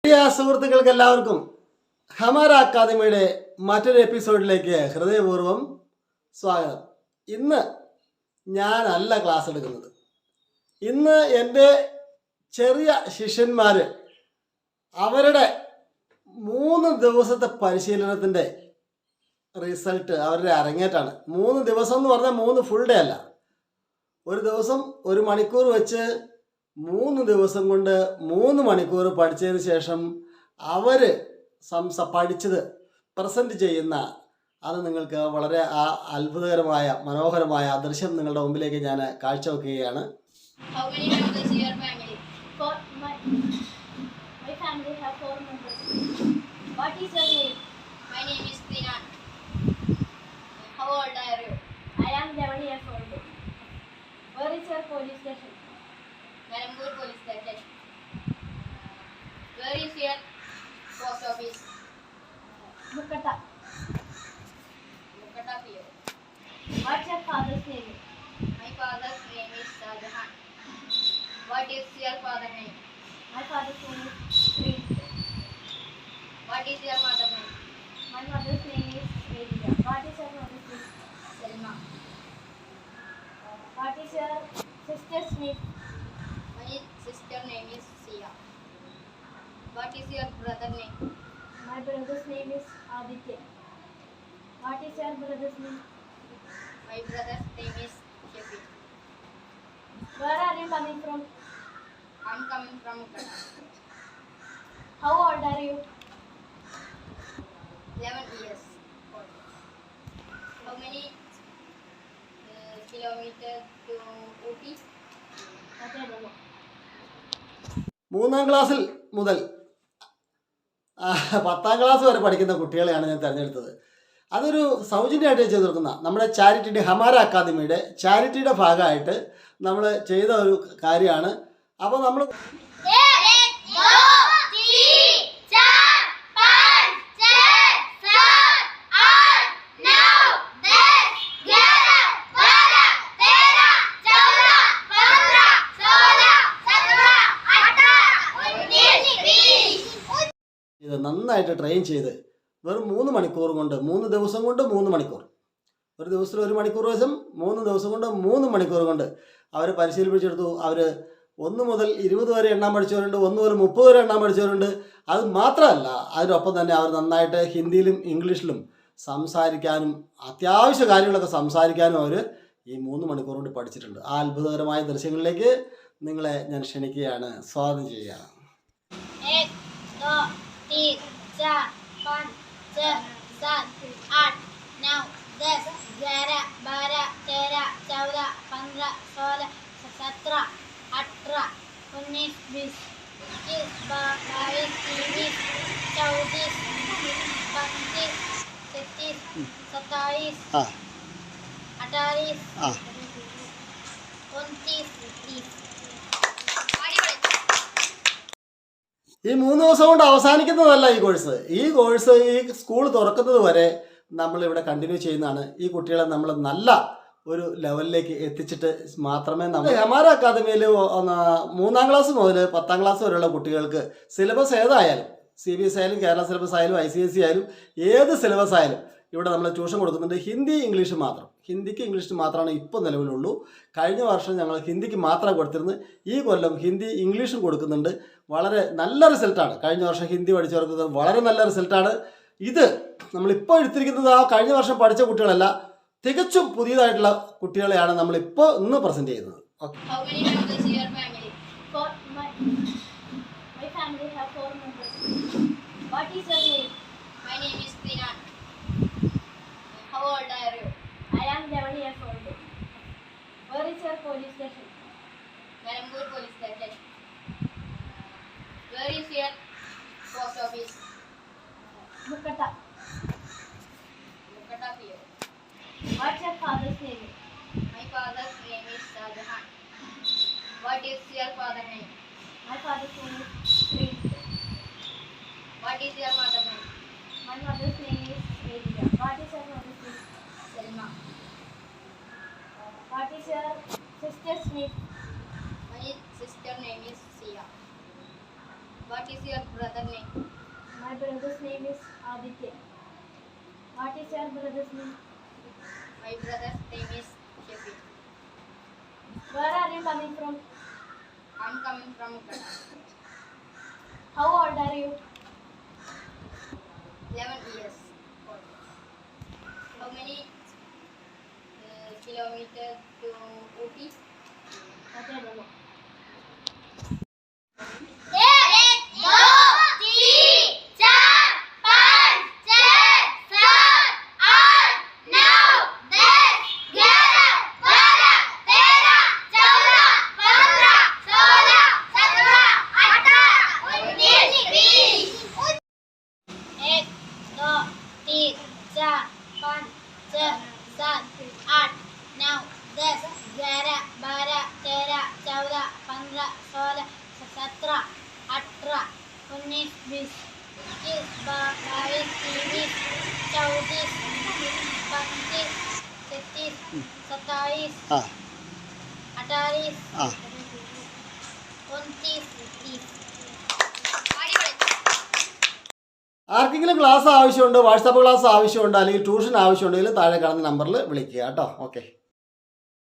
പ്രിയ സുഹൃത്തുക്കൾക്ക് എല്ലാവർക്കും ഹമാര അക്കാദമിയുടെ മറ്റൊരു എപ്പിസോഡിലേക്ക് ഹൃദയപൂർവ്വം സ്വാഗതം. ഇന്ന് ഞാനല്ല ക്ലാസ് എടുക്കുന്നത്. ഇന്ന് എൻ്റെ ചെറിയ ശിഷ്യന്മാർ അവരുടെ 3 ദിവസത്തെ പരിശീലനത്തിൻ്റെ റിസൾട്ട് അവരുടെ അരങ്ങേറ്റാണ്. 3 ദിവസം എന്ന് പറഞ്ഞാൽ 3 ഫുൾ ഡേ അല്ല. ഒരു ദിവസം 1 മണിക്കൂർ വെച്ച് 3 ദിവസം കൊണ്ട് 3 മണിക്കൂർ പഠിച്ചതിന് ശേഷം അവർ പഠിച്ചത് പ്രസൻറ്റ് ചെയ്യുന്ന അത് നിങ്ങൾക്ക് വളരെ അത്ഭുതകരമായ മനോഹരമായ ദൃശ്യം നിങ്ങളുടെ മുമ്പിലേക്ക് ഞാൻ കാഴ്ചവെക്കുകയാണ്. Malambur police station. Where is your post office? Mukata. Mukata PO. What's your father's name? My father's name is Shahjahan. What is your father's name? My father's name is Sri. What is your mother's name? My mother's name is Vedita. What is your mother's name? Selma. What is your sister's name? My sister name is Sia. What is your brother name? My brother's name is Aditya. What is your brother's name? My brother's name is Shefi. Where are you coming from? I'm coming from Mukata. How old are you? 11 years old. How many kilometers to Ooty? That I don't know. 3ാം ക്ലാസ്സിൽ മുതൽ 10ാം class വരെ പഠിക്കുന്ന കുട്ടികളെയാണ് ഞാൻ തിരഞ്ഞെടുത്തത്. അതൊരു സൗജന്യമായിട്ട് ചെയ്തു കൊടുക്കുന്ന നമ്മുടെ ചാരിറ്റിയുടെ ഹമാര അക്കാദമിയുടെ ചാരിറ്റിയുടെ ഭാഗമായിട്ട് നമ്മൾ ചെയ്ത ഒരു കാര്യമാണ്. അപ്പോൾ നമ്മൾ ഇത് നന്നായിട്ട് ട്രെയിൻ ചെയ്ത് വെറും 3 മണിക്കൂർ കൊണ്ട് 3 ദിവസം കൊണ്ട് 3 മണിക്കൂർ, ഒരു ദിവസത്തിൽ 1 മണിക്കൂർ വെച്ചും 3 ദിവസം കൊണ്ട് 3 മണിക്കൂർ കൊണ്ട് അവർ പരിശീലിപ്പിച്ചെടുത്തു. അവർ 1 മുതൽ 20 വരെ എണ്ണാൻ പഠിച്ചവരുണ്ട്, 1 മുതൽ 30 വരെ എണ്ണാൻ പഠിച്ചവരുണ്ട്. അത് മാത്രമല്ല, അതിനൊപ്പം തന്നെ അവർ നന്നായിട്ട് ഹിന്ദിയിലും ഇംഗ്ലീഷിലും സംസാരിക്കാനും അത്യാവശ്യ കാര്യങ്ങളൊക്കെ സംസാരിക്കാനും അവർ ഈ 3 മണിക്കൂർ കൊണ്ട് പഠിച്ചിട്ടുണ്ട്. ആ അത്ഭുതകരമായ ദൃശ്യങ്ങളിലേക്ക് നിങ്ങളെ ഞാൻ ക്ഷണിക്കുകയാണ്, സ്വാഗതം ചെയ്യുകയാണ്. 1, 2, 3, 4, 5, 6, 7, 8, 9, 10, 11, 12, 13, 14, 15, 16, 17, 18, 19, 20, 21, 22, 23, 24, 25, 26, 27, 28, 29, 30. ഈ 3 ദിവസം കൊണ്ട് അവസാനിക്കുന്നതല്ല ഈ കോഴ്സ്. ഈ സ്കൂൾ തുറക്കുന്നത് വരെ നമ്മളിവിടെ കണ്ടിന്യൂ ചെയ്യുന്നതാണ്. ഈ കുട്ടികളെ നമ്മൾ നല്ല ഒരു ലെവലിലേക്ക് എത്തിച്ചിട്ട് മാത്രമേ നമ്മൾ ഹമാര അക്കാദമിയിൽ 3ാം ക്ലാസ് മുതൽ 10ാം ക്ലാസ് വരെയുള്ള കുട്ടികൾക്ക് സിലബസ് ഏതായാലും, CBSE ആയാലും കേരള സിലബസ് ആയാലും ICSE ആയാലും ഏത് സിലബസ് ആയാലും ഇവിടെ നമ്മൾ ട്യൂഷൻ കൊടുക്കുന്നുണ്ട്. ഹിന്ദി ഇംഗ്ലീഷ് മാത്രം, ഹിന്ദിക്ക് ഇംഗ്ലീഷ് മാത്രമാണ് ഇപ്പോൾ നിലവിലുള്ളൂ. കഴിഞ്ഞ വർഷം ഞങ്ങൾ ഹിന്ദിക്ക് മാത്രമാണ് കൊടുത്തിരുന്നത്. ഈ കൊല്ലം ഹിന്ദി ഇംഗ്ലീഷും കൊടുക്കുന്നുണ്ട്. വളരെ നല്ല റിസൾട്ടാണ്. കഴിഞ്ഞ വർഷം ഹിന്ദി പഠിച്ചവർക്ക് വളരെ നല്ല റിസൾട്ടാണ്. ഇത് നമ്മളിപ്പോൾ എടുത്തിരിക്കുന്നത് കഴിഞ്ഞ വർഷം പഠിച്ച കുട്ടികളല്ല, തികച്ചും പുതിയതായിട്ടുള്ള കുട്ടികളെയാണ് നമ്മളിപ്പോൾ ഇന്ന് പ്രസൻറ്റ് ചെയ്യുന്നത്. Okay. How many members in your family? My family have 4 members. What is your name? My name is Pinan. How old are you? I am 11 years old. Where is your police station? Malambur police station. Where is your post office? Mukata. Mukata PO. What's your father's name? My father's name is Shahjahan. What is your father's name? My father's name is Sri. What is your mother's name? My mother's name is Vedita. What is your mother's name? Selma. What is your sister's name? My sister name is Sia. What is your brother brother name? My brother's name is Aditya. What is your brother's name? My brother's name is Shebi. Where are you coming from? I'm coming from Ghana. How old are you? 11 years old. How many kilometers to Ooty? That I don't know. एक, दो, तीन, चार, पाँच, छः, सात, आठ, नौ, 10, 11, 12, 13, 14, 15, 16, 17, 18, 19, 20, 21, 22, 23, 24, 25, 26, 27, ആ 28, ആ 29, 30. ആർക്കെങ്കിലും ക്ലാസ് ആവശ്യമുണ്ട്, വാട്സാപ്പ് ക്ലാസ് ആവശ്യമുണ്ട്, അല്ലെങ്കിൽ ട്യൂഷൻ ആവശ്യമുണ്ടെങ്കിൽ താഴെ കാണുന്ന നമ്പറിൽ വിളിക്കുക കേട്ടോ. ഓക്കെ.